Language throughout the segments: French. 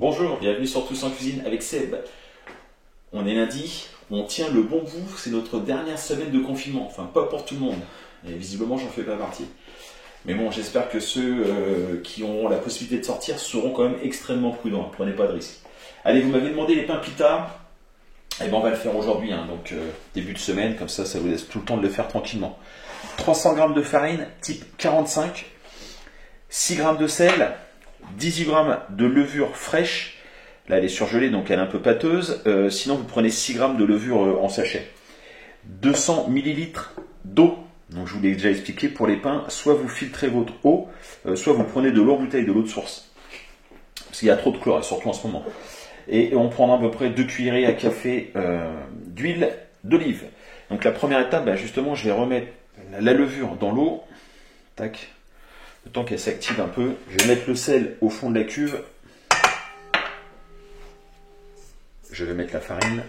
Bonjour, bienvenue sur Tous en Cuisine avec Seb. On est lundi, on tient le bon bout, c'est notre dernière semaine de confinement. Enfin, pas pour tout le monde, et visiblement j'en fais pas partie. Mais bon, j'espère que ceux qui auront la possibilité de sortir seront quand même extrêmement prudents, prenez pas de risques. Allez, vous m'avez demandé les pains pita, et ben on va le faire aujourd'hui, donc début de semaine, comme ça vous laisse tout le temps de le faire tranquillement. 300 g de farine type 45, 6 g de sel, 18 g de levure fraîche. Là, elle est surgelée, donc elle est un peu pâteuse. Sinon, vous prenez 6 g de levure en sachet. 200 ml d'eau. Donc, je vous l'ai déjà expliqué, pour les pains, soit vous filtrez votre eau, soit vous prenez de l'eau en bouteille, de l'eau de source. Parce qu'il y a trop de chlore, surtout en ce moment. Et on prendra à peu près 2 cuillerées à café d'huile d'olive. Donc, la première étape, justement, je vais remettre la levure dans l'eau. Tac. Le temps qu'elle s'active un peu, je vais mettre le sel au fond de la cuve. Je vais mettre la farine.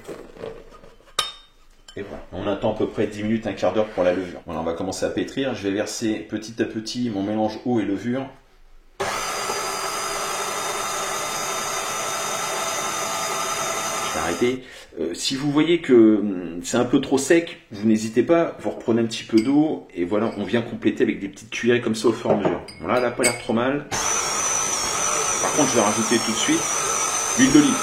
Et voilà. On attend à peu près 10 minutes, un quart d'heure pour la levure. Voilà, on va commencer à pétrir. Je vais verser petit à petit mon mélange eau et levure. Je vais arrêter. Si vous voyez que c'est un peu trop sec, vous n'hésitez pas, vous reprenez un petit peu d'eau et voilà, on vient compléter avec des petites cuillerées comme ça au fur et à mesure. Voilà, elle n'a pas l'air trop mal. Par contre, je vais rajouter tout de suite l'huile d'olive.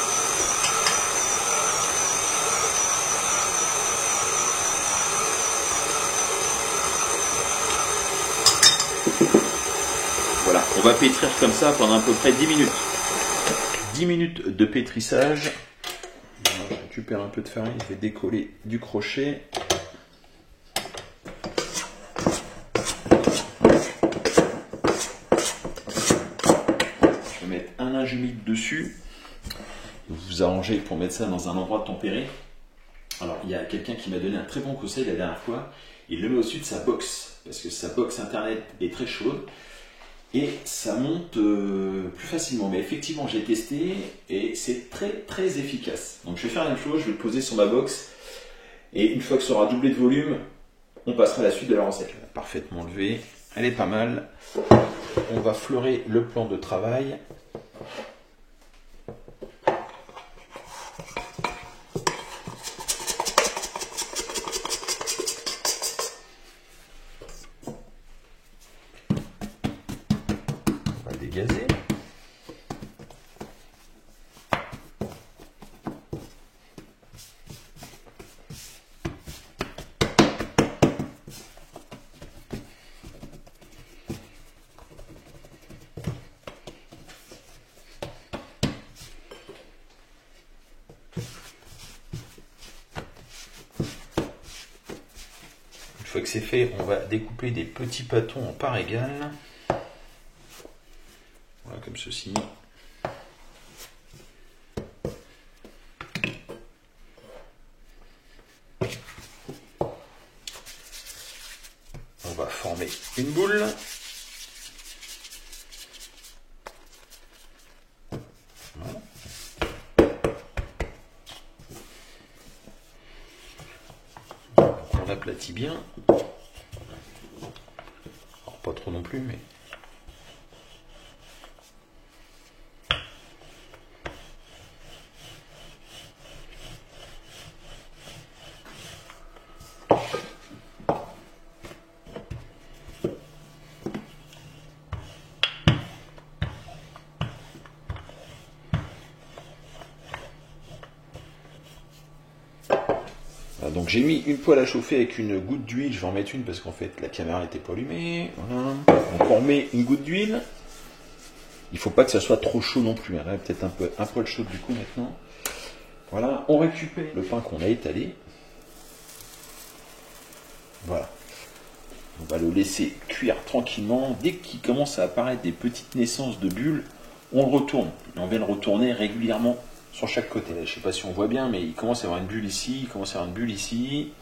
Voilà, on va pétrir comme ça pendant à peu près 10 minutes. 10 minutes de pétrissage. Je récupère un peu de farine, je vais décoller du crochet. Je vais mettre un linge humide dessus. Vous vous arrangez pour mettre ça dans un endroit tempéré. Alors, il y a quelqu'un qui m'a donné un très bon conseil la dernière fois. Il le met au-dessus de sa box, parce que sa box internet est très chaude. Et ça monte plus facilement. Mais effectivement, j'ai testé et c'est très très efficace. Donc je vais faire la même chose, je vais le poser sur ma box. Et une fois que ça aura doublé de volume, on passera à la suite de la recette. Elle est parfaitement levée, elle est pas mal. On va fleurer le plan de travail. Dégazer. Une fois que c'est fait, on va découper des petits pâtons en parts égales. Voilà, comme ceci. On va former une boule. Voilà. On aplatit bien. Alors, pas trop non plus, mais... Donc j'ai mis une poêle à chauffer avec une goutte d'huile, je vais en mettre une parce qu'en fait la caméra n'était pas allumée. Voilà. Donc on remet une goutte d'huile. Il ne faut pas que ça soit trop chaud non plus. Là, peut-être un poil chaud du coup maintenant. Voilà, on récupère le pain qu'on a étalé. Voilà. On va le laisser cuire tranquillement. Dès qu'il commence à apparaître des petites naissances de bulles, on le retourne. Et on va le retourner régulièrement sur chaque côté. Là, je ne sais pas si on voit bien, mais il commence à y avoir une bulle ici, il commence à y avoir une bulle ici.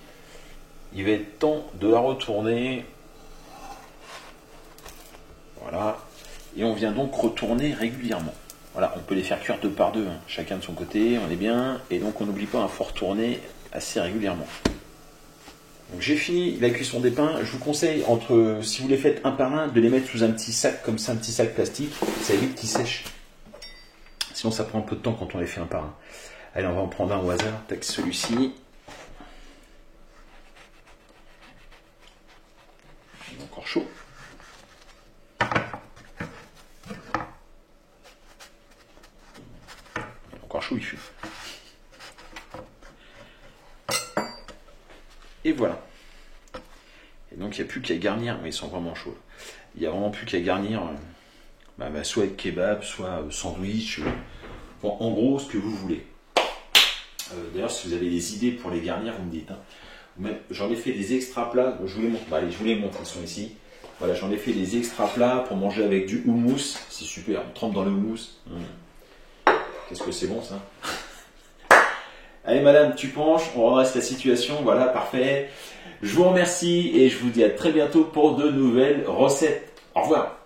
Il va être temps de la retourner. Voilà. Et on vient donc retourner régulièrement. Voilà, on peut les faire cuire deux par deux, chacun de son côté, on est bien. Et donc on n'oublie pas, il faut retourner assez régulièrement. Donc j'ai fini la cuisson des pains. Je vous conseille, si vous les faites un par un, de les mettre sous un petit sac, comme ça, un petit sac plastique. Ça évite qu'ils sèchent. Sinon ça prend un peu de temps quand on les fait un par un. Allez, on va en prendre un au hasard. Tac, celui-ci. Il est encore chaud. Encore chaud, il fume. Et voilà. Et donc il n'y a plus qu'à garnir, mais ils sont vraiment chauds. Il n'y a vraiment plus qu'à garnir, soit avec kebab, soit sandwich. Bon, en gros, ce que vous voulez. D'ailleurs, si vous avez des idées pour les garnir, vous me dites. Hein. J'en ai fait des extra plats. Je vous les montre. Allez, je vous les montre. Ils sont ici. Voilà, j'en ai fait des extra plats pour manger avec du houmous. C'est super. On trempe dans le houmous. Qu'est-ce que c'est bon ça. Allez madame, tu penches, on redresse la situation, voilà, parfait. Je vous remercie et je vous dis à très bientôt pour de nouvelles recettes. Au revoir.